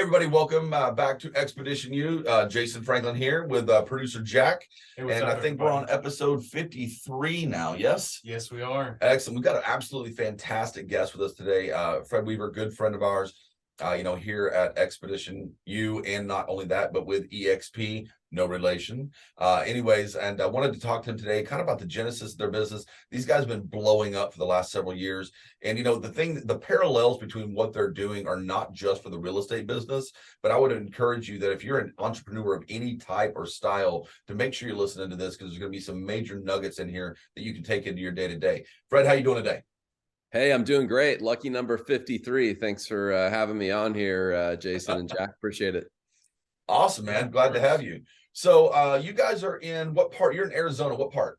everybody, welcome back to Expedition U. Jason Franklin here with producer Jack. Hey, what's and up, I think everybody? we're on episode 53 now. Yes? Yes, we are. Excellent. We've got an absolutely fantastic guest with us today. Fred Weaver, good friend of ours, here at Expedition U, and not only that, but with EXP, no relation. Anyways, and I wanted to talk to him today kind of about the genesis of their business. These guys have been blowing up for the last several years. And, the parallels between what they're doing are not just for the real estate business, but I would encourage you that if you're an entrepreneur of any type or style, to make sure you're listening to this, because there's going to be some major nuggets in here that you can take into your day-to-day. Fred, how you doing today? Hey, I'm doing great. Lucky number 53. Thanks for having me on here, Jason and Jack. Appreciate it. Awesome, man. Glad to have you. So you guys are in what part? You're in Arizona. What part?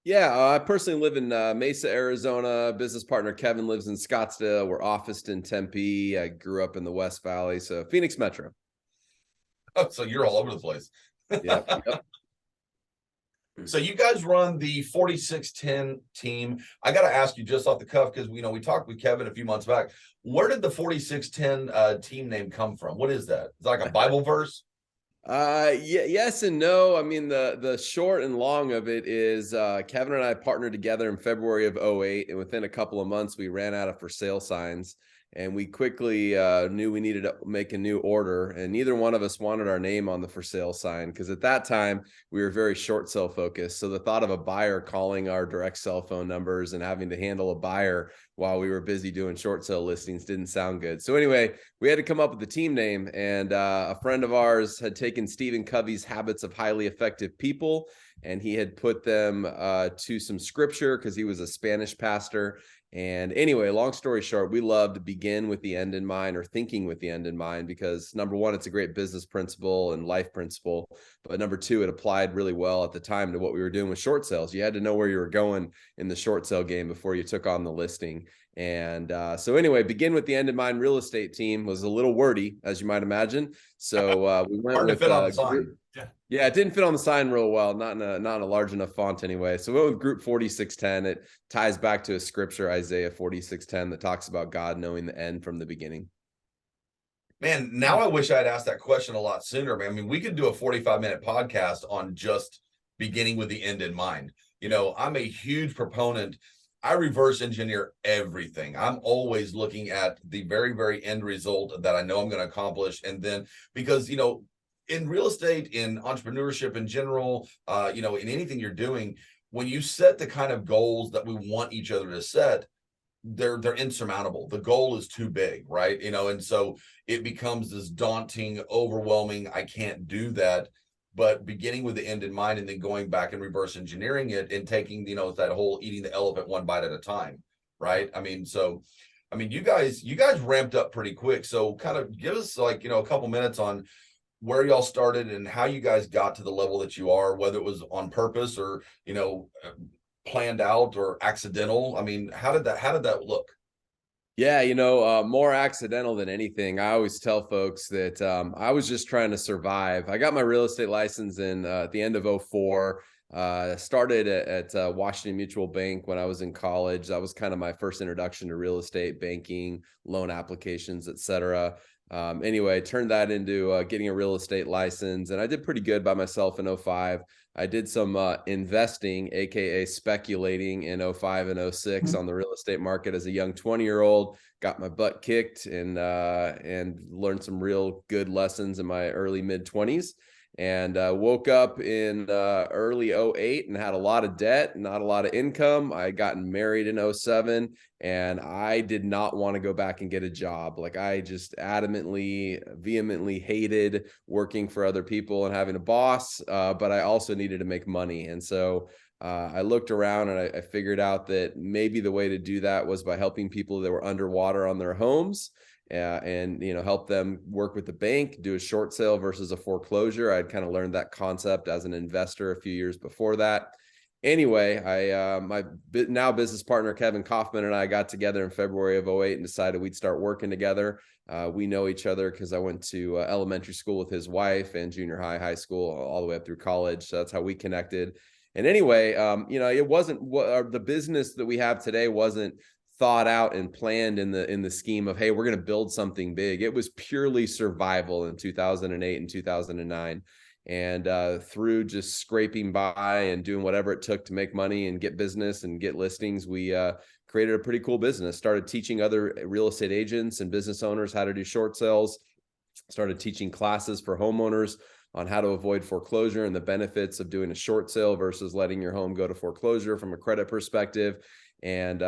Yeah, I personally live in Mesa, Arizona. Business partner Kevin lives in Scottsdale. We're officed in Tempe. I grew up in the West Valley, so Phoenix Metro. Oh, so you're all over the place. Yep. So you guys run the 4610 team. I got to ask you just off the cuff, because we talked with Kevin a few months back. Where did the 4610 team name come from? What is that? Is that like a Bible verse? Yes and no. I mean, the short and long of it is Kevin and I partnered together in February of 2008, and within a couple of months we ran out of for sale signs, and we quickly knew we needed to make a new order, and neither one of us wanted our name on the for sale sign, because at that time we were very short sale focused. So the thought of a buyer calling our direct cell phone numbers and having to handle a buyer while we were busy doing short sale listings didn't sound good. So anyway, we had to come up with the team name, and a friend of ours had taken Stephen Covey's Habits of Highly Effective People, and he had put them to some scripture because he was a Spanish pastor. And anyway, long story short, we love to begin with the end in mind, or thinking with the end in mind, because number one, it's a great business principle and life principle. But number two, it applied really well at the time to what we were doing with short sales. You had to know where you were going in the short sale game before you took on the listing. And so anyway, begin with the end in mind real estate team was a little wordy, as you might imagine. So we went Hard with to fit on the sign. Yeah, it didn't fit on the sign real well, not in a large enough font anyway. So we went with group 4610. It ties back to a scripture, Isaiah 46:10, that talks about God knowing the end from the beginning. Man, now I wish I'd asked that question a lot sooner, man. I mean, we could do a 45-minute podcast on just beginning with the end in mind. I'm a huge proponent. I reverse engineer everything. I'm always looking at the very, very end result that I know I'm going to accomplish. And then, because, in real estate, in entrepreneurship in general, in anything you're doing, when you set the kind of goals that we want each other to set, they're insurmountable. The goal is too big, right? And so it becomes this daunting, overwhelming, I can't do that. But beginning with the end in mind, and then going back and reverse engineering it, and taking, that whole eating the elephant one bite at a time, right? You guys ramped up pretty quick. So kind of give us a couple minutes on where y'all started and how you guys got to the level that you are, whether it was on purpose or, planned out or accidental. I mean, how did that look? Yeah, more accidental than anything. I always tell folks that I was just trying to survive. I got my real estate license at the end of 2004. Started at Washington Mutual Bank when I was in college. That was kind of my first introduction to real estate, banking, loan applications, etc. Anyway, turned that into getting a real estate license, and I did pretty good by myself in 2005. I did some investing, aka speculating, in 2005 and 2006 on the real estate market as a young 20-year-old. Got my butt kicked and learned some real good lessons in my early mid-20s. And woke up in early 2008 and had a lot of debt, not a lot of income. I had gotten married in 2007, and I did not want to go back and get a job. Like, I just adamantly, vehemently hated working for other people and having a boss, but I also needed to make money. And so I looked around, and I figured out that maybe the way to do that was by helping people that were underwater on their homes. And help them work with the bank, do a short sale versus a foreclosure. I'd kind of learned that concept as an investor a few years before that. Anyway, my now business partner Kevin Kaufman and I got together in February of 2008 and decided we'd start working together. We know each other because I went to elementary school with his wife, and junior high school, all the way up through college. So that's how we connected. And anyway, it wasn't the business that we have today wasn't thought out and planned in the scheme of, hey, we're going to build something big. It was purely survival in 2008 and 2009. And through just scraping by and doing whatever it took to make money and get business and get listings, we created a pretty cool business. Started teaching other real estate agents and business owners how to do short sales. Started teaching classes for homeowners on how to avoid foreclosure and the benefits of doing a short sale versus letting your home go to foreclosure from a credit perspective. And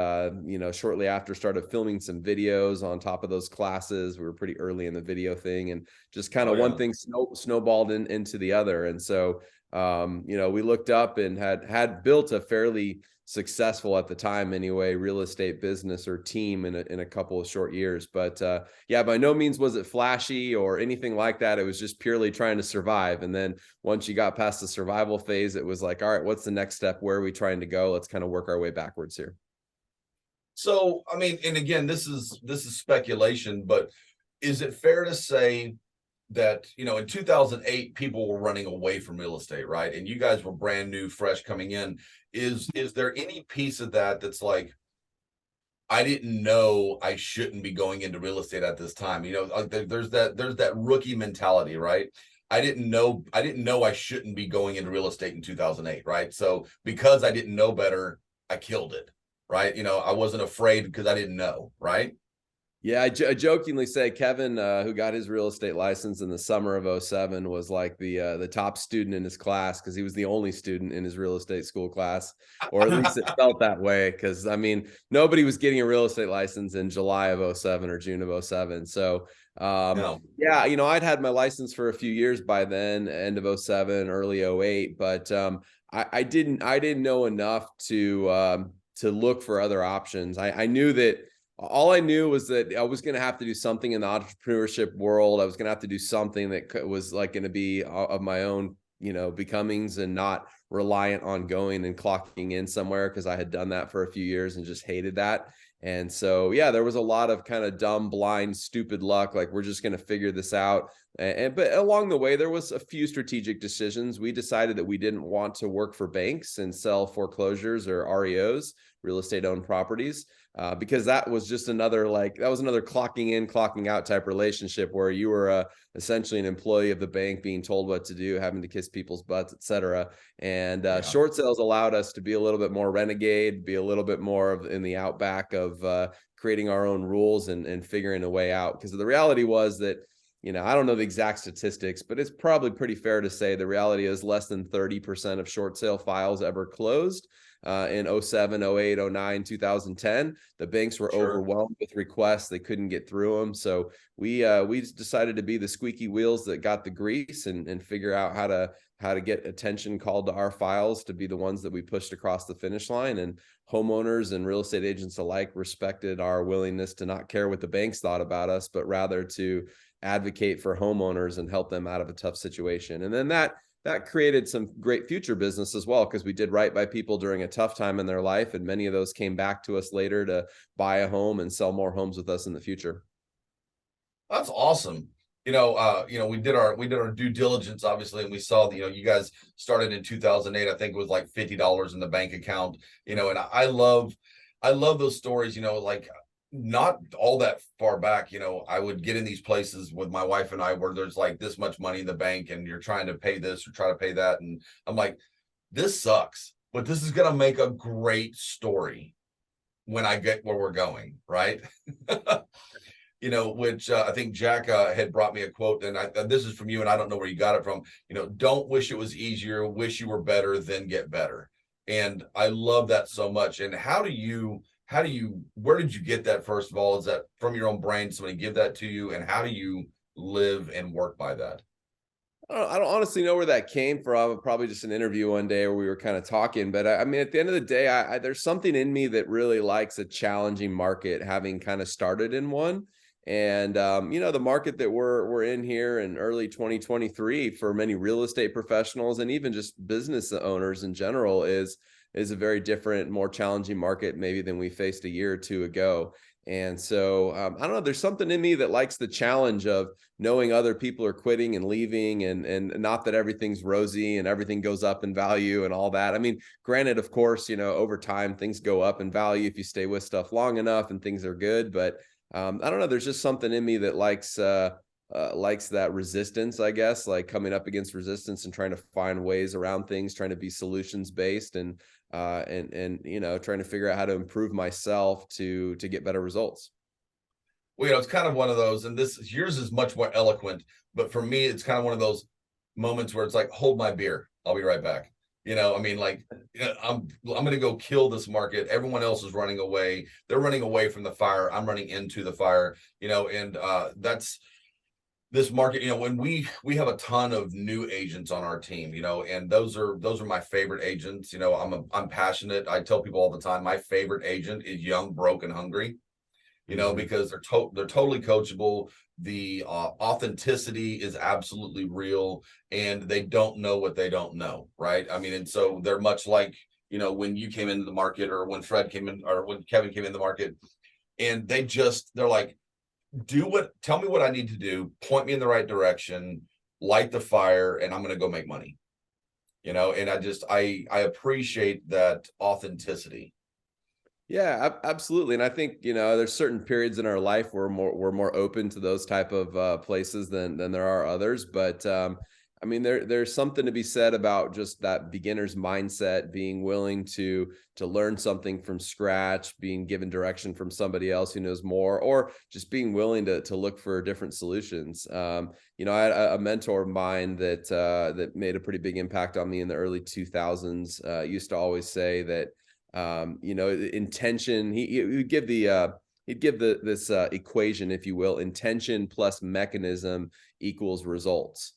shortly after, started filming some videos on top of those classes. We were pretty early in the video thing, and just kind of one thing snowballed into the other. And so we looked up and had built a fairly successful, at the time anyway, real estate business or team in a couple of short years. But by no means was it flashy or anything like that. It was just purely trying to survive. And then once you got past the survival phase, it was like, all right, what's the next step? Where are we trying to go? Let's kind of work our way backwards here. So, I mean, and again, this is speculation, but is it fair to say that, in 2008, people were running away from real estate, right? And you guys were brand new, fresh coming in. Is there any piece of that that's like, I didn't know I shouldn't be going into real estate at this time? There's that rookie mentality, right? I didn't know I shouldn't be going into real estate in 2008, right? So because I didn't know better, I killed it, right? I wasn't afraid because I didn't know, right? Yeah, I jokingly say Kevin, who got his real estate license in the summer of 07, was like the top student in his class because he was the only student in his real estate school class, or at least it felt that way. Because I mean, nobody was getting a real estate license in July of 07 or June of 07. So No. I'd had my license for a few years by then, end of 07, early 08, but I didn't know enough to look for other options. I knew that. All I knew was that I was going to have to do something in the entrepreneurship world. I was going to have to do something that was like going to be of my own, becomings, and not reliant on going and clocking in somewhere, because I had done that for a few years and just hated that. And so, there was a lot of kind of dumb, blind, stupid luck. Like, we're just going to figure this out. But along the way, there was a few strategic decisions. We decided that we didn't want to work for banks and sell foreclosures or REOs, real estate owned properties. Because that was just another clocking in, clocking out type relationship where you were essentially an employee of the bank being told what to do, having to kiss people's butts, etc. And short sales allowed us to be a little bit more renegade, be a little bit more in the outback of creating our own rules and figuring a way out. Because the reality was that, I don't know the exact statistics, but it's probably pretty fair to say the reality is less than 30% of short sale files ever closed. In 07, 08, 09, 2010, the banks were overwhelmed with requests. They couldn't get through them. So we decided to be the squeaky wheels that got the grease and figure out how to get attention called to our files to be the ones that we pushed across the finish line. And homeowners and real estate agents alike respected our willingness to not care what the banks thought about us, but rather to advocate for homeowners and help them out of a tough situation. And then that created some great future business as well, because we did right by people during a tough time in their life. And many of those came back to us later to buy a home and sell more homes with us in the future. That's awesome. We did our due diligence, obviously, and we saw that, you guys started in 2008. I think it was like $50 in the bank account, and I love those stories, like, not all that far back, I would get in these places with my wife and I where there's like this much money in the bank and you're trying to pay this or try to pay that. And I'm like, this sucks, but this is going to make a great story when I get where we're going. Right. Which I think Jack had brought me a quote, and this is from you, and I don't know where you got it from. Don't wish it was easier, wish you were better, then get better. And I love that so much. And where did you get that? First of all, is that from your own brain? Somebody give that to you? And how do you live and work by that? I don't honestly know where that came from. Probably just an interview one day where we were kind of talking. But I mean, at the end of the day, there's something in me that really likes a challenging market, having kind of started in one. And the market that we're in here in early 2023 for many real estate professionals and even just business owners in general is a very different, more challenging market maybe than we faced a year or two ago. And so I don't know, there's something in me that likes the challenge of knowing other people are quitting and leaving, and not that everything's rosy and everything goes up in value and all that. I mean, granted, of course, over time things go up in value if you stay with stuff long enough and things are good. But I don't know, there's just something in me that likes that resistance, I guess, like coming up against resistance and trying to find ways around things, trying to be solutions based, and trying to figure out how to improve myself to get better results. Well, it's kind of one of those, and this yours is much more eloquent, but for me, it's kind of one of those moments where it's like, hold my beer, I'll be right back. I mean, like, I'm gonna go kill this market. Everyone else is running away. They're running away from the fire. I'm running into the fire. And that's this market. When we have a ton of new agents on our team. And those are my favorite agents. I'm passionate. I tell people all the time, my favorite agent is young, broke, and hungry. Mhm. Because they're totally coachable. The authenticity is absolutely real, and they don't know what they don't know, right? I mean, and so they're much like when you came into the market, or when Fred came in, or when Kevin came in the market, and they're like, tell me what I need to do, point me in the right direction, light the fire, and I'm going to go make money. And I appreciate that authenticity. Yeah, absolutely. And I think, there's certain periods in our life where we're more open to those type of places than there are others. But I mean, there's something to be said about just that beginner's mindset, being willing to learn something from scratch, being given direction from somebody else who knows more, or just being willing to look for different solutions. I had a mentor of mine that made a pretty big impact on me in the early 2000s. Used to always say that intention, he'd give this equation, if you will: intention plus mechanism equals results.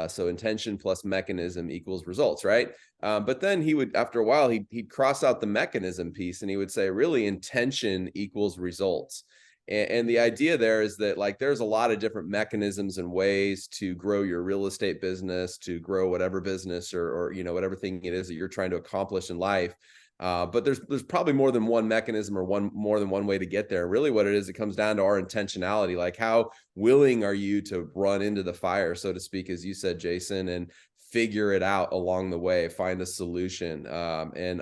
So intention plus mechanism equals results, right? But then he would, after a while, he'd cross out the mechanism piece, and he would say, really, intention equals results. And the idea there is that, like, there's a lot of different mechanisms and ways to grow your real estate business, to grow whatever business, or whatever thing it is that you're trying to accomplish in life. But there's probably more than one mechanism, or more than one way to get there. Really, what it is, it comes down to our intentionality. Like, how willing are you to run into the fire, so to speak, as you said, Jason, and figure it out along the way, find a solution. And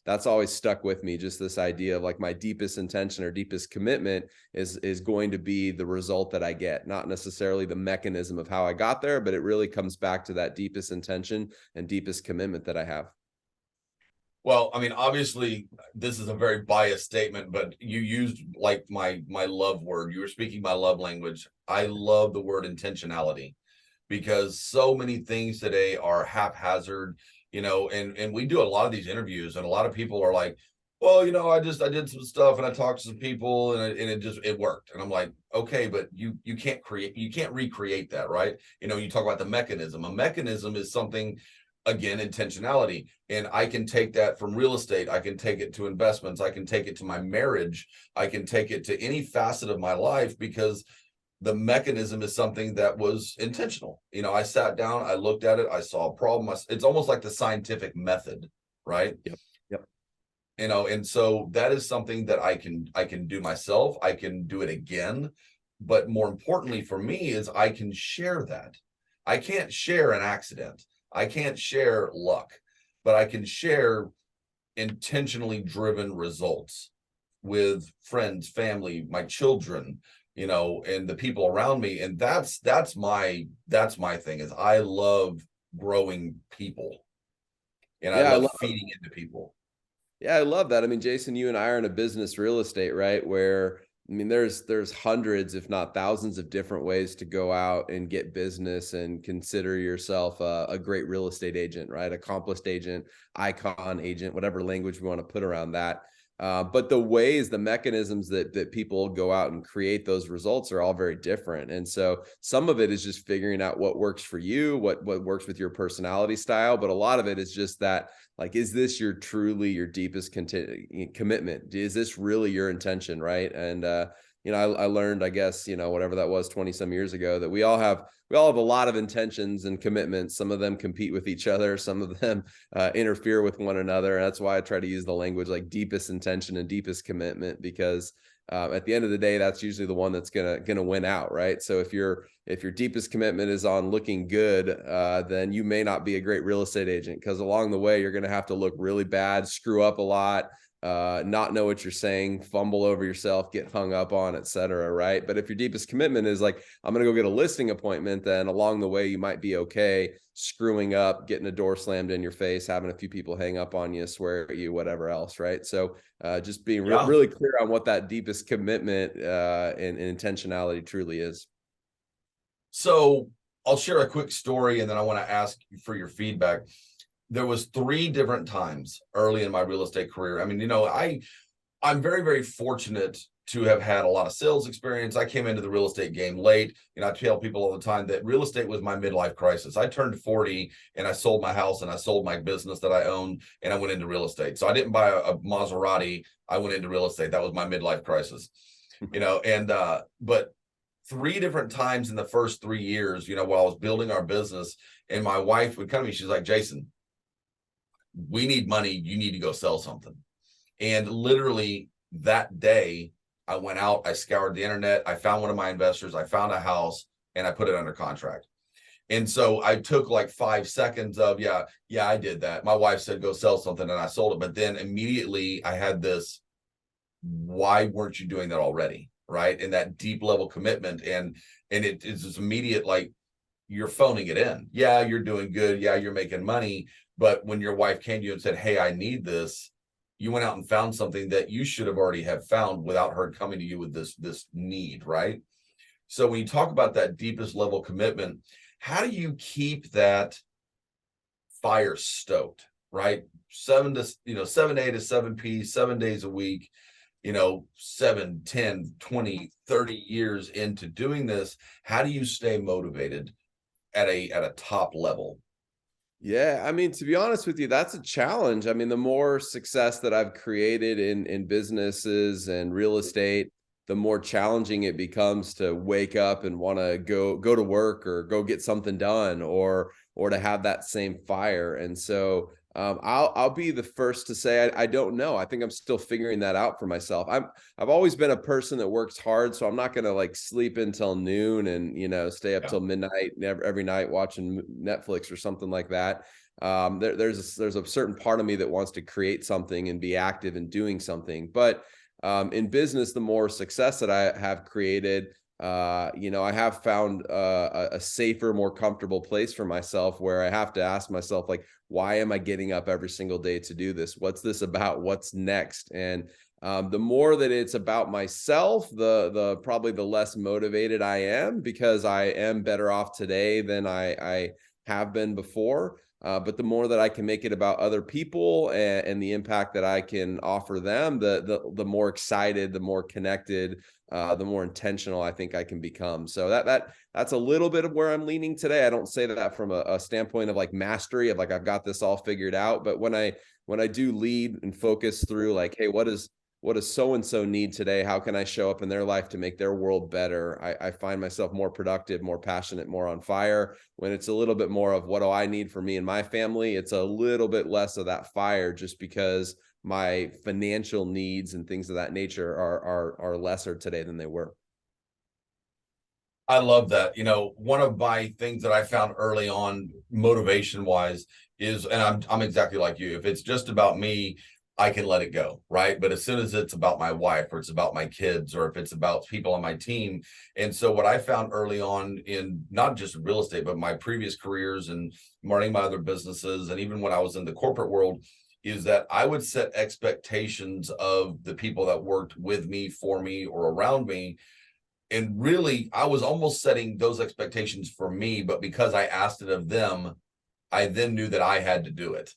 that's always stuck with me. Just this idea of, like, my deepest intention or deepest commitment is going to be the result that I get, not necessarily the mechanism of how I got there, but it really comes back to that deepest intention and deepest commitment that I have. Well, I mean, obviously, this is a very biased statement, but you used like my love word. You were speaking my love language. I love the word intentionality, because so many things today are haphazard. And we do a lot of these interviews, and a lot of people are like, well, I did some stuff, and I talked to some people, and it worked. And I'm like, okay, but you can't recreate that, right? You talk about the mechanism. A mechanism is something, again, intentionality. And I can take that from real estate. I can take it to investments. I can take it to my marriage. I can take it to any facet of my life, because the mechanism is something that was intentional. I sat down, I looked at it, I saw a problem. It's almost like the scientific method, right? Yep. Yep. And so that is something that I can do myself. I can do it again. But more importantly for me is I can share that. I can't share an accident. I can't share luck, but I can share intentionally driven results with friends, family, my children, and the people around me. And that's my thing, is I love growing people, and I Yeah, I love love feeding into people. Yeah, I love that. I mean, Jason, you and I are in a business, real estate, right? Where, I mean, there's hundreds, if not thousands, of different ways to go out and get business and consider yourself a great real estate agent, right? Accomplished agent, icon agent, whatever language we want to put around that. But the ways, the mechanisms that people go out and create those results are all very different. And so some of it is just figuring out what works for you, what works with your personality style. But a lot of it is just that, like, is this truly your deepest commitment? Is this really your intention, right? And I learned, I guess, whatever that was, 20 some years ago, that we all have a lot of intentions and commitments. Some of them compete with each other, some of them interfere with one another. And that's why I try to use the language like deepest intention and deepest commitment, because at the end of the day, that's usually the one that's gonna win out, right? So if your deepest commitment is on looking good, then you may not be a great real estate agent, because along the way you're gonna have to look really bad, screw up a lot, not know what you're saying, fumble over yourself, get hung up on, etc. Right? But if your deepest commitment is like, I'm gonna go get a listing appointment, then along the way you might be okay screwing up, getting a door slammed in your face, having a few people hang up on you, swear at you, whatever else, right? So just being Yeah. really clear on what that deepest commitment and intentionality truly is. So I'll share a quick story and then I want to ask for your feedback. There was 3 different times early in my real estate career. I mean, I'm very, very fortunate to have had a lot of sales experience. I came into the real estate game late. I tell people all the time that real estate was my midlife crisis. I turned 40 and I sold my house and I sold my business that I owned and I went into real estate. So I didn't buy a Maserati. I went into real estate. That was my midlife crisis, but 3 different times in the first 3 years, while I was building our business, and my wife would come to me, she's like, Jason, we need money. You need to go sell something. And literally that day, I went out, I scoured the internet, I found one of my investors, I found a house, and I put it under contract. And so I took like 5 seconds of, yeah, I did that. My wife said, go sell something, and I sold it. But then immediately I had this, why weren't you doing that already? Right. And that deep level commitment. And it is this immediate, like, you're phoning it in. Yeah, you're doing good. Yeah, you're making money. But when your wife came to you and said, hey, I need this, you went out and found something that you should have already have found without her coming to you with this need, right? So when you talk about that deepest level commitment, how do you keep that fire stoked, right? 7 A to 7 P, 7 days a week, 7, 10, 20, 30 years into doing this. How do you stay motivated at a top level? Yeah, I mean, to be honest with you, that's a challenge. I mean, the more success that I've created in businesses and real estate, the more challenging it becomes to wake up and want to go to work or go get something done, or to have that same fire. And so I'll be the first to say I don't know. I think I'm still figuring that out for myself. I've always been a person that works hard, so I'm not going to like sleep until noon and stay up Yeah. till midnight every night watching Netflix or something like that. There's a certain part of me that wants to create something and be active in doing something. But in business, the more success that I have created, I have found a safer, more comfortable place for myself, where I have to ask myself, like, why am I getting up every single day to do this? What's this about? What's next? And the more that it's about myself, the probably the less motivated I am, because I am better off today than I have been before. But the more that I can make it about other people and the impact that I can offer them, the more excited, the more connected, the more intentional I think I can become. So that's a little bit of where I'm leaning today. I don't say that from a standpoint of like mastery, of like I've got this all figured out. But when I do lead and focus through, like, hey, what does so and so need today? How can I show up in their life to make their world better? I find myself more productive, more passionate, more on fire. When it's a little bit more of what do I need for me and my family, it's a little bit less of that fire, just because my financial needs and things of that nature are lesser today than they were. I love that. One of my things that I found early on, motivation wise, is, and I'm exactly like you. If it's just about me, I can let it go, right? But as soon as it's about my wife, or it's about my kids, or if it's about people on my team. And so what I found early on, in not just real estate, but my previous careers and running my other businesses, and even when I was in the corporate world, is that I would set expectations of the people that worked with me, for me, or around me. And really, I was almost setting those expectations for me, but because I asked it of them, I then knew that I had to do it.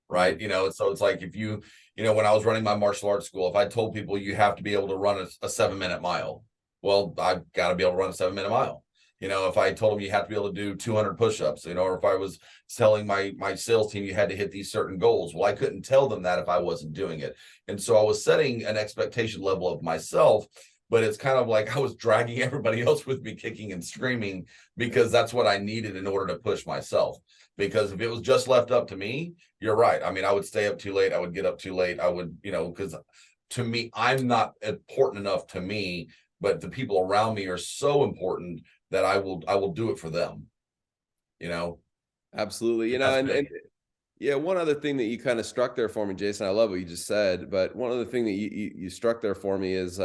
Right. So it's like, if when I was running my martial arts school, if I told people you have to be able to run a 7-minute mile, well, I've got to be able to run a 7-minute mile. If I told them you have to be able to do 200 push-ups, or if I was telling my sales team you had to hit these certain goals, well, I couldn't tell them that if I wasn't doing it. And so I was setting an expectation level of myself, but it's kind of like I was dragging everybody else with me, kicking and screaming, because that's what I needed in order to push myself. Because if it was just left up to me, you're right. I mean, I would stay up too late. I would get up too late. I would, because to me, I'm not important enough to me, but the people around me are so important that I will do it for them, you know. Absolutely. That's And big. yeah, one other thing that you kind of struck there for me, Jason, I love what you just said, but one other thing that you struck there for me is,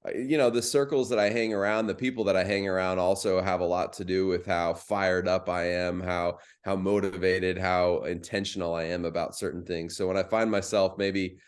the circles that I hang around, the people that I hang around also have a lot to do with how fired up I am, how motivated, how intentional I am about certain things. So when I find myself maybe,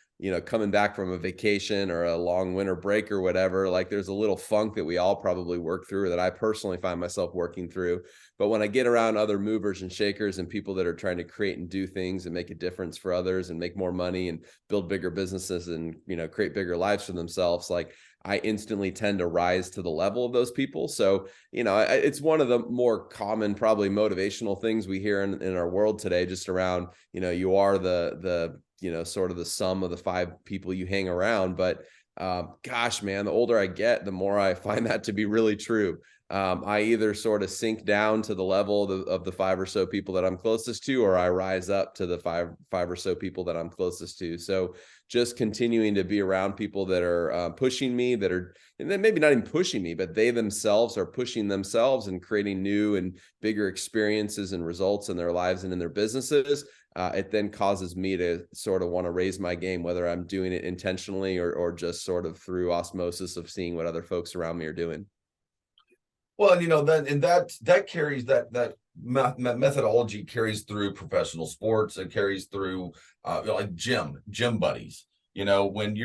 coming back from a vacation or a long winter break or whatever, like there's a little funk that we all probably work through, that I personally find myself working through. But when I get around other movers and shakers and people that are trying to create and do things and make a difference for others and make more money and build bigger businesses and, create bigger lives for themselves, like I instantly tend to rise to the level of those people. So, it's one of the more common, probably motivational things we hear in our world today, just around, you are sort of the sum of the five people you hang around. But gosh, man, the older I get, the more I find that to be really true. I either sort of sink down to the level of the five or so people that I'm closest to, or I rise up to the five or so people that I'm closest to. So just continuing to be around people that are pushing me, and then maybe not even pushing me, but they themselves are pushing themselves and creating new and bigger experiences and results in their lives and in their businesses. It then causes me to sort of want to raise my game, whether I'm doing it intentionally or just sort of through osmosis of seeing what other folks around me are doing. Well, then and that carries that methodology carries through professional sports. It carries through like gym buddies. When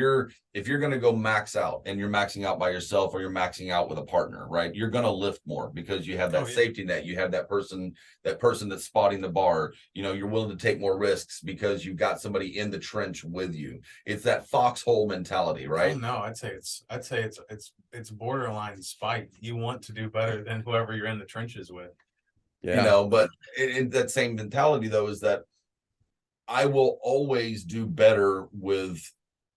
if you're going to go max out and you're maxing out by yourself or you're maxing out with a partner, right? You're going to lift more because you have Oh that yeah. safety net. You have that person that's spotting the bar. You're willing to take more risks because you've got somebody in the trench with you. It's that foxhole mentality, Oh right? no, I'd say it's borderline spite. You want to do better than whoever you're in the trenches with. Yeah. But in that same mentality though is that I will always do better with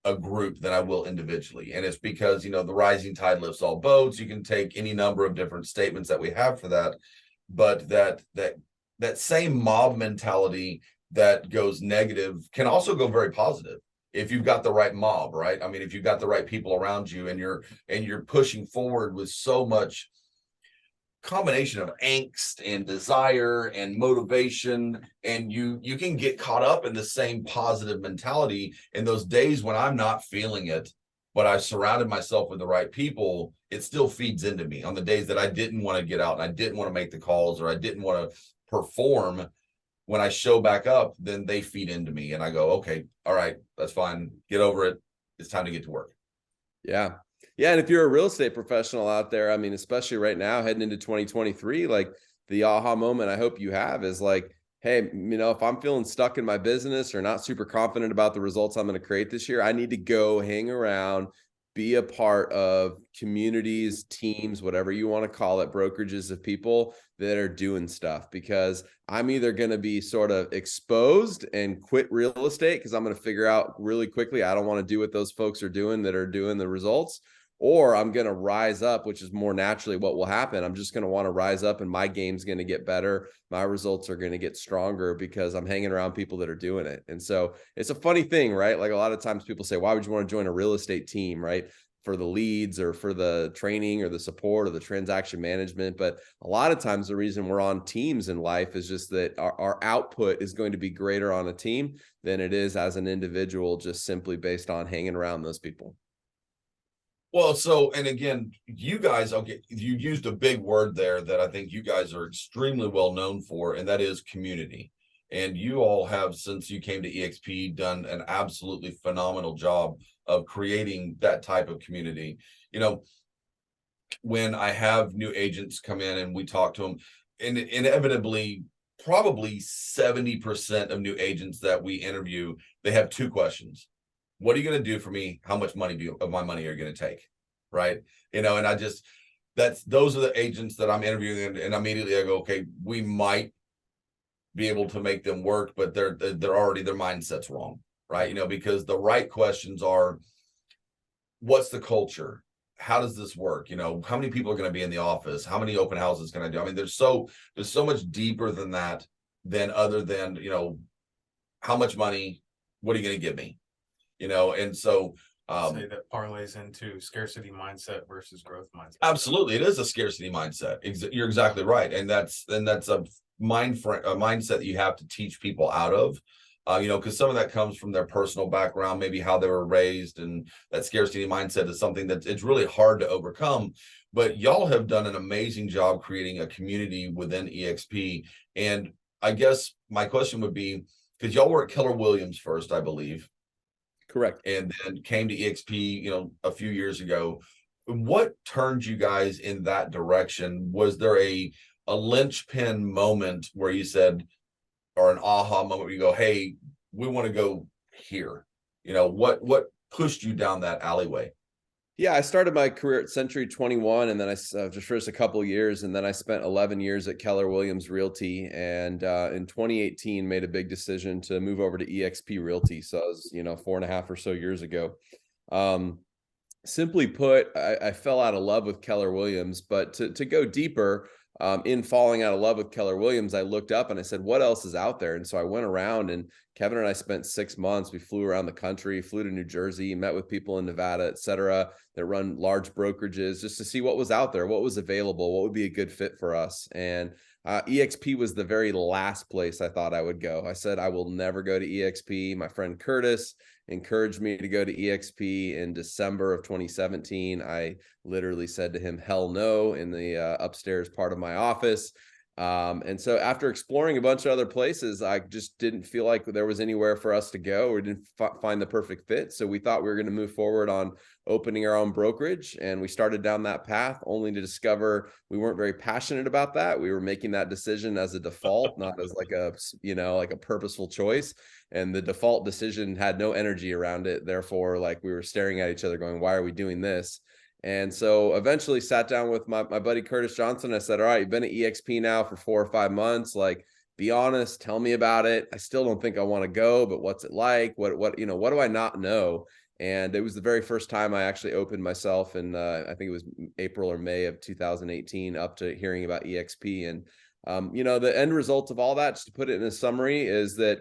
a group than I will individually. And it's because, the rising tide lifts all boats. You can take any number of different statements that we have for that, but that same mob mentality that goes negative can also go very positive if you've got the right mob, right? I mean, if you've got the right people around you and you're pushing forward with so much combination of angst and desire and motivation, and you can get caught up in the same positive mentality in those days when I'm not feeling it, but I've surrounded myself with the right people. It still feeds into me on the days that I didn't want to get out and I didn't want to make the calls or I didn't want to perform. When I show back up, then they feed into me and I go, okay, all right, that's fine, get over it, it's time to get to work. Yeah. Yeah. And if you're a real estate professional out there, I mean, especially right now heading into 2023, like the aha moment I hope you have is like, hey, if I'm feeling stuck in my business or not super confident about the results I'm going to create this year, I need to go hang around, be a part of communities, teams, whatever you want to call it, brokerages of people that are doing stuff, because I'm either going to be sort of exposed and quit real estate because I'm going to figure out really quickly I don't want to do what those folks are doing that are doing the results, or I'm going to rise up, which is more naturally what will happen. I'm just going to want to rise up and my game's going to get better. My results are going to get stronger because I'm hanging around people that are doing it. And so it's a funny thing, right? Like a lot of times people say, why would you want to join a real estate team, right? For the leads or for the training or the support or the transaction management. But a lot of times the reason we're on teams in life is just that our output is going to be greater on a team than it is as an individual, just simply based on hanging around those people. Well, so, and again, you guys, okay, you used a big word there that I think you guys are extremely well known for, and that is community. And you all have, since you came to EXP, done an absolutely phenomenal job of creating that type of community. When I have new agents come in and we talk to them, and inevitably, probably 70% of new agents that we interview, they have two questions. What are you going to do for me? How much money of my money are you going to take? Right. And those are the agents that I'm interviewing. And immediately I go, okay, we might be able to make them work, but they're already, their mindset's wrong. Right. Because the right questions are, what's the culture? How does this work? How many people are going to be in the office? How many open houses can I do? I mean, there's so much deeper than that, than other than, how much money, what are you going to give me? And so Say that parlays into scarcity mindset versus growth mindset. Absolutely, it is a scarcity mindset. You're exactly right, and that's a mindset that you have to teach people out of. Because some of that comes from their personal background, maybe how they were raised, and that scarcity mindset is something that it's really hard to overcome. But y'all have done an amazing job creating a community within EXP. And I guess my question would be, because y'all were at Keller Williams first, I believe, Correct. and then came to EXP, a few years ago. What turned you guys in that direction? Was there a linchpin moment where you said, or an aha moment where you go, hey, we want to go here? What pushed you down that alleyway? Yeah, I started my career at Century 21, and then I just first a couple of years, and then I spent 11 years at Keller Williams Realty, and in 2018 made a big decision to move over to EXP Realty. So it was 4.5 or so years ago. Simply put, I fell out of love with Keller Williams, but to go deeper, in falling out of love with Keller Williams, I looked up and I said, what else is out there? And so I went around, and Kevin and I spent 6 months. We flew around the country, flew to New Jersey, met with people in Nevada, et cetera, that run large brokerages, just to see what was out there, what was available, what would be a good fit for us. And EXP was the very last place I thought I would go. I said, I will never go to EXP. My friend Curtis encouraged me to go to EXP in December of 2017. I literally said to him, hell no, in the upstairs part of my office. And so after exploring a bunch of other places, I just didn't feel like there was anywhere for us to go, or didn't find the perfect fit. So we thought we were going to move forward on opening our own brokerage. And we started down that path, only to discover we weren't very passionate about that. We were making that decision as a default, not as like a purposeful choice. And the default decision had no energy around it. Therefore, like, we were staring at each other going, why are we doing this? And so eventually sat down with my buddy Curtis Johnson. I said, all right, you've been at EXP now for 4 or 5 months. Like, be honest, tell me about it. I still don't think I want to go, but what's it like? What do I not know? And it was the very first time I actually opened myself, and I think it was April or May of 2018, up to hearing about EXP. And the end result of all that, just to put it in a summary, is that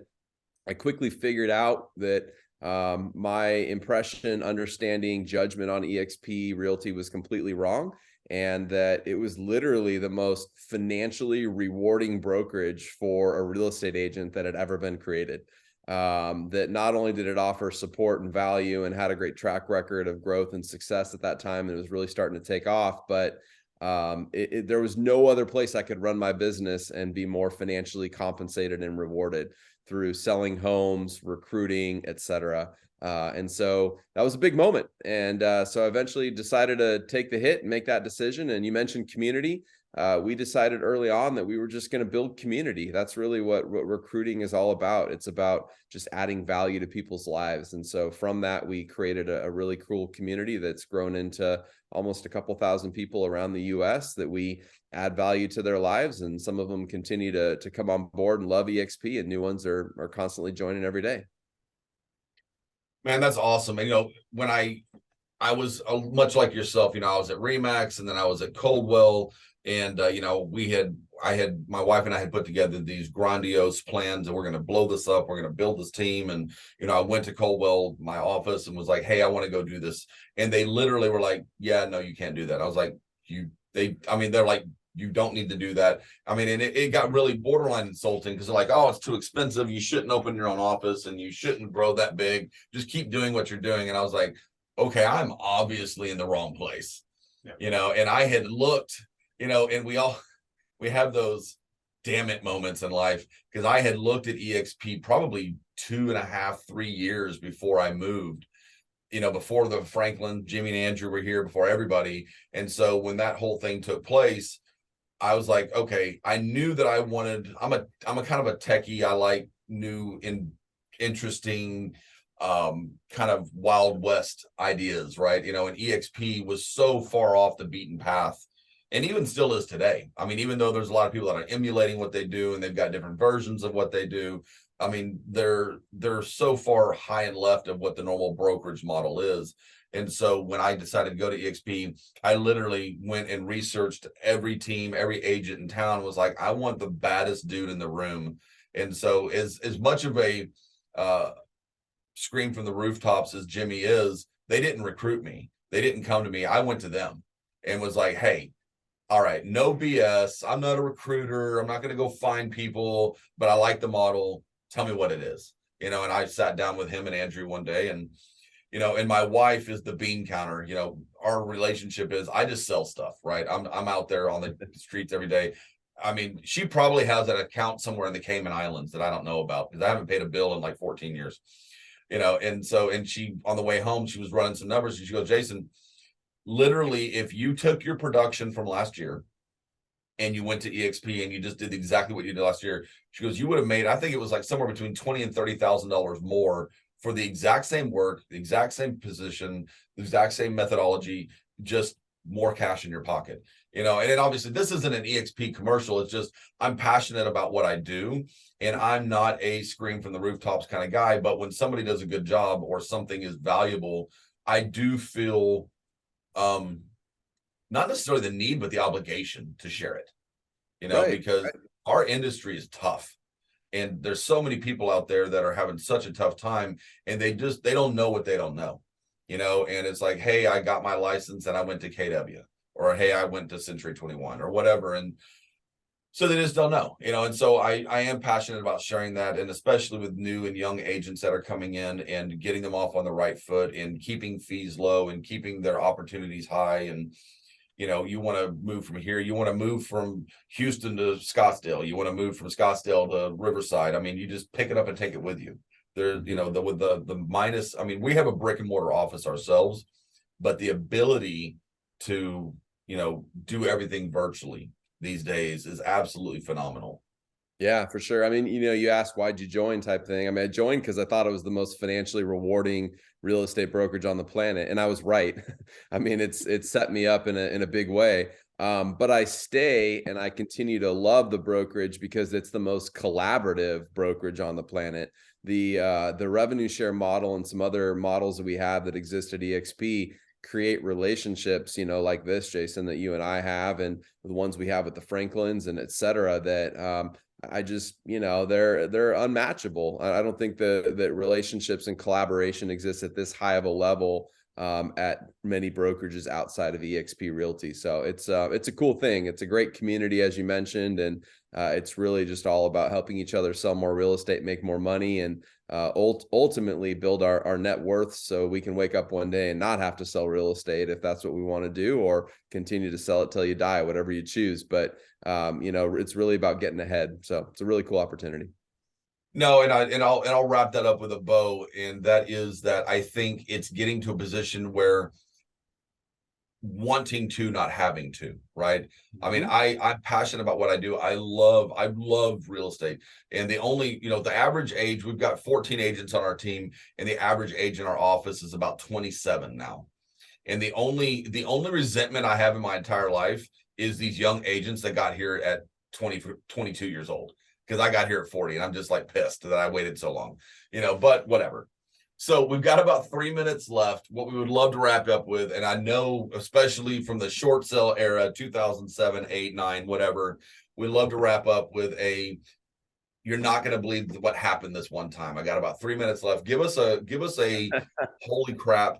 I quickly figured out that my impression, understanding, judgment on EXP Realty was completely wrong, and that it was literally the most financially rewarding brokerage for a real estate agent that had ever been created. That not only did it offer support and value and had a great track record of growth and success at that time, and it was really starting to take off, but there was no other place I could run my business and be more financially compensated and rewarded through selling homes, recruiting, et cetera. And so that was a big moment. And so I eventually decided to take the hit and make that decision. And you mentioned community. We decided early on that we were just going to build community. That's really what recruiting is all about. It's about just adding value to people's lives. And so from that, we created a really cool community that's grown into almost a couple thousand people around the US that we add value to their lives. And some of them continue to come on board and love EXP, and new ones are constantly joining every day. Man, that's awesome. And when I was much like yourself, I was at Remax, and then I was at Coldwell, and my wife and I had put together these grandiose plans, and we're going to blow this up. We're going to build this team. And, I went to Coldwell, my office, and was like, hey, I want to go do this. And they literally were like, yeah, no, you can't do that. I was like, they're like, you don't need to do that. And it got really borderline insulting, because they're like, oh, it's too expensive. You shouldn't open your own office, and you shouldn't grow that big. Just keep doing what you're doing. And I was like, okay, I'm obviously in the wrong place. Yeah. And I had looked, and we have those damn it moments in life, because I had looked at EXP probably 2.5, 3 years before I moved, before the Franklin, Jimmy and Andrew were here, before everybody. And so when that whole thing took place, I was like, okay, I knew that I'm a kind of a techie. I like new and interesting, kind of Wild West ideas, right? And EXP was so far off the beaten path, and even still is today. Even though there's a lot of people that are emulating what they do, and they've got different versions of what they do, they're so far high and left of what the normal brokerage model is. And so when I decided to go to EXP, I literally went and researched every team, every agent in town, was like, I want the baddest dude in the room. And so as much of a scream from the rooftops as Jimmy is, They didn't recruit me. They didn't come to me. I went to them and was like, hey, all right, no BS. I'm not a recruiter. I'm not going to go find people, but I like the model. Tell me what it is. And I sat down with him and Andrew one day, and and my wife is the bean counter. Our relationship is I just sell stuff, right? I'm out there on the streets every day. I mean, she probably has an account somewhere in the Cayman Islands that I don't know about because I haven't paid a bill in like 14 years. And she, on the way home, she was running some numbers and she goes, Jason, literally, if you took your production from last year and you went to EXP and you just did exactly what you did last year, she goes, you would have made, I think it was like somewhere between $20,000 and $30,000 more for the exact same work, the exact same position, the exact same methodology, just more cash in your pocket. And then obviously this isn't an EXP commercial. It's just, I'm passionate about what I do, and I'm not a scream from the rooftops kind of guy, but when somebody does a good job or something is valuable, I do feel not necessarily the need, but the obligation to share it, because our industry is tough. And there's so many people out there that are having such a tough time, and they don't know what they don't know, and it's like, hey, I got my license and I went to KW, or hey, I went to Century 21 or whatever. And so they just don't know, and so I am passionate about sharing that, and especially with new and young agents that are coming in and getting them off on the right foot and keeping fees low and keeping their opportunities high. And you want to move from here, you want to move from Houston to Scottsdale, you want to move from Scottsdale to Riverside. I mean, you just pick it up and take it with you. There, with the minus, I mean, we have a brick and mortar office ourselves, but the ability to, do everything virtually these days is absolutely phenomenal. Yeah, for sure. I mean, you asked why'd you join type thing. I mean, I joined because I thought it was the most financially rewarding real estate brokerage on the planet, and I was right. I mean, it's set me up in a big way. But I stay and I continue to love the brokerage because it's the most collaborative brokerage on the planet. The revenue share model and some other models that we have that exist at EXP create relationships, like this, Jason, that you and I have, and the ones we have with the Franklins and et cetera, that I just, they're unmatchable. I don't think that relationships and collaboration exists at this high of a level at many brokerages outside of EXP Realty. So it's a cool thing. It's a great community, as you mentioned, and it's really just all about helping each other sell more real estate, make more money, and ultimately build our net worth so we can wake up one day and not have to sell real estate if that's what we want to do, or continue to sell it till you die, whatever you choose. But it's really about getting ahead. So it's a really cool opportunity. No, and I'll wrap that up with a bow, and that is that I think it's getting to a position where wanting to, not having to, right? I mean, I'm passionate about what I do. I love real estate. And the only, the average age, we've got 14 agents on our team, and the average age in our office is about 27 now. And the only resentment I have in my entire life is these young agents that got here at 22 years old, because I got here at 40 and I'm just like pissed that I waited so long, but whatever. So we've got about 3 minutes left. What we would love to wrap up with, and I know, especially from the short sale era, 2007, 8, 9, whatever, we'd love to wrap up with you're not going to believe what happened this one time. I got about 3 minutes left. Give us a holy crap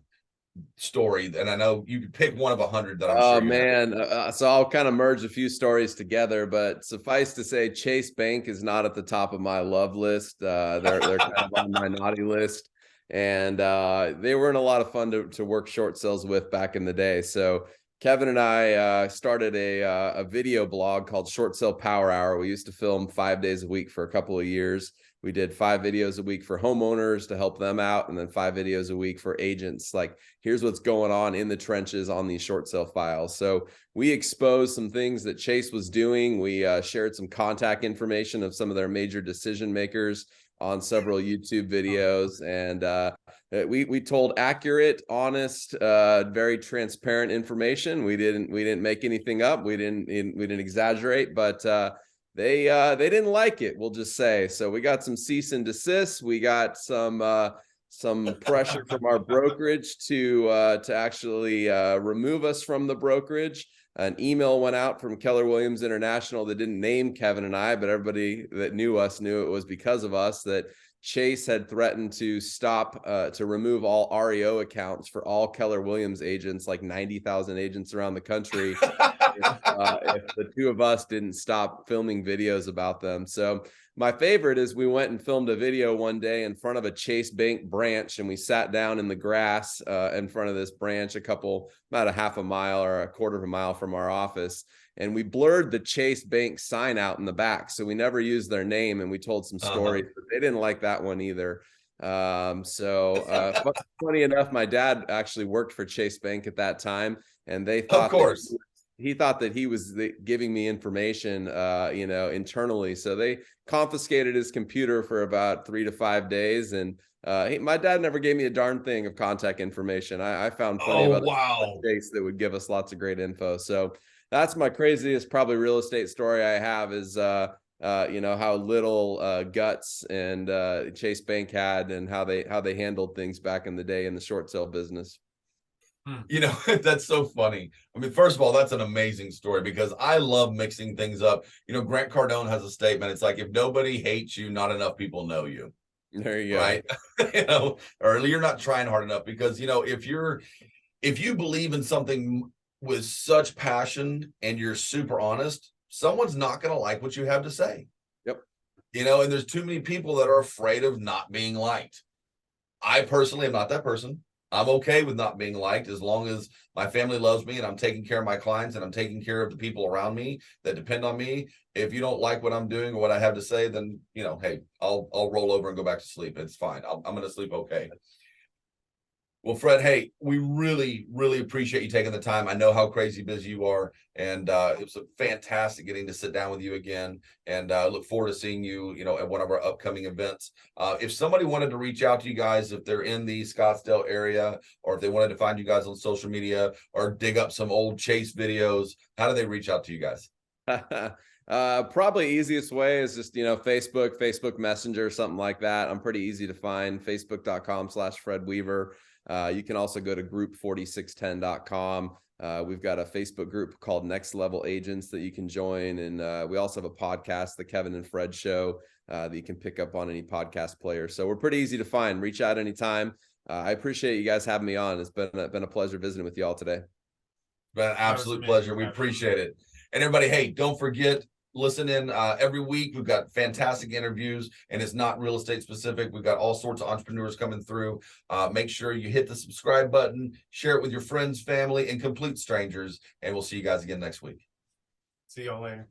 story. And I know you could pick one of 100 that I'm sure you man. So I'll kind of merge a few stories together, but suffice to say, Chase Bank is not at the top of my love list. They're kind of on my naughty list. And they weren't a lot of fun to work short sales with back in the day. So Kevin and I started a video blog called Short Sale Power Hour. We used to film 5 days a week for a couple of years. We did 5 videos a week for homeowners to help them out, and then 5 videos a week for agents. Like, here's what's going on in the trenches on these short sale files. So we exposed some things that Chase was doing. We shared some contact information of some of their major decision makers on several YouTube videos, and we told accurate, honest, very transparent information. We didn't make anything up. We didn't exaggerate, but they didn't like it, we'll just say. So we got some cease and desist. We got some pressure from our brokerage to actually remove us from the brokerage. An email went out from Keller Williams International that didn't name Kevin and I, but everybody that knew us knew it was because of us, that Chase had threatened to stop to remove all REO accounts for all Keller Williams agents, like 90,000 agents around the country, if the two of us didn't stop filming videos about them. So my favorite is we went and filmed a video one day in front of a Chase Bank branch, and we sat down in the grass in front of this branch about a half a mile or a quarter of a mile from our office. And we blurred the Chase Bank sign out in the back. So we never used their name, and we told some stories, but they didn't like that one either. Funny enough, my dad actually worked for Chase Bank at that time, and they thought Of course. he thought that he was giving me information, internally. So they confiscated his computer for about 3 to 5 days. And my dad never gave me a darn thing of contact information. I found plenty of other Chase that would give us lots of great info. So that's my craziest, probably real estate story I have is, how little guts and Chase Bank had, and how they handled things back in the day in the short sale business. That's so funny. I mean, first of all, that's an amazing story because I love mixing things up. Grant Cardone has a statement. It's like, if nobody hates you, not enough people know you. There you go. Right. Or you're not trying hard enough, because, if you believe in something with such passion and you're super honest, someone's not going to like what you have to say. Yep. And there's too many people that are afraid of not being liked. I personally am not that person. I'm okay with not being liked as long as my family loves me and I'm taking care of my clients and I'm taking care of the people around me that depend on me. If you don't like what I'm doing or what I have to say, then, hey, I'll roll over and go back to sleep. It's fine. I'm going to sleep okay. Well, Fred, hey, we really, really appreciate you taking the time. I know how crazy busy you are, and it was fantastic getting to sit down with you again. And I look forward to seeing you, at one of our upcoming events. If somebody wanted to reach out to you guys, if they're in the Scottsdale area, or if they wanted to find you guys on social media or dig up some old Chase videos, how do they reach out to you guys? Probably easiest way is just, Facebook Messenger, something like that. I'm pretty easy to find. Facebook.com/Fred Weaver. You can also go to group4610.com. We've got a Facebook group called Next Level Agents that you can join. And we also have a podcast, The Kevin and Fred Show, that you can pick up on any podcast player. So we're pretty easy to find. Reach out anytime. I appreciate you guys having me on. It's been a pleasure visiting with you all today. Been an absolute pleasure. We appreciate it. And everybody, hey, don't forget, listen in every week. We've got fantastic interviews, and it's not real estate specific. We've got all sorts of entrepreneurs coming through. Make sure you hit the subscribe button, share it with your friends, family, and complete strangers, and we'll see you guys again next week. See y'all later.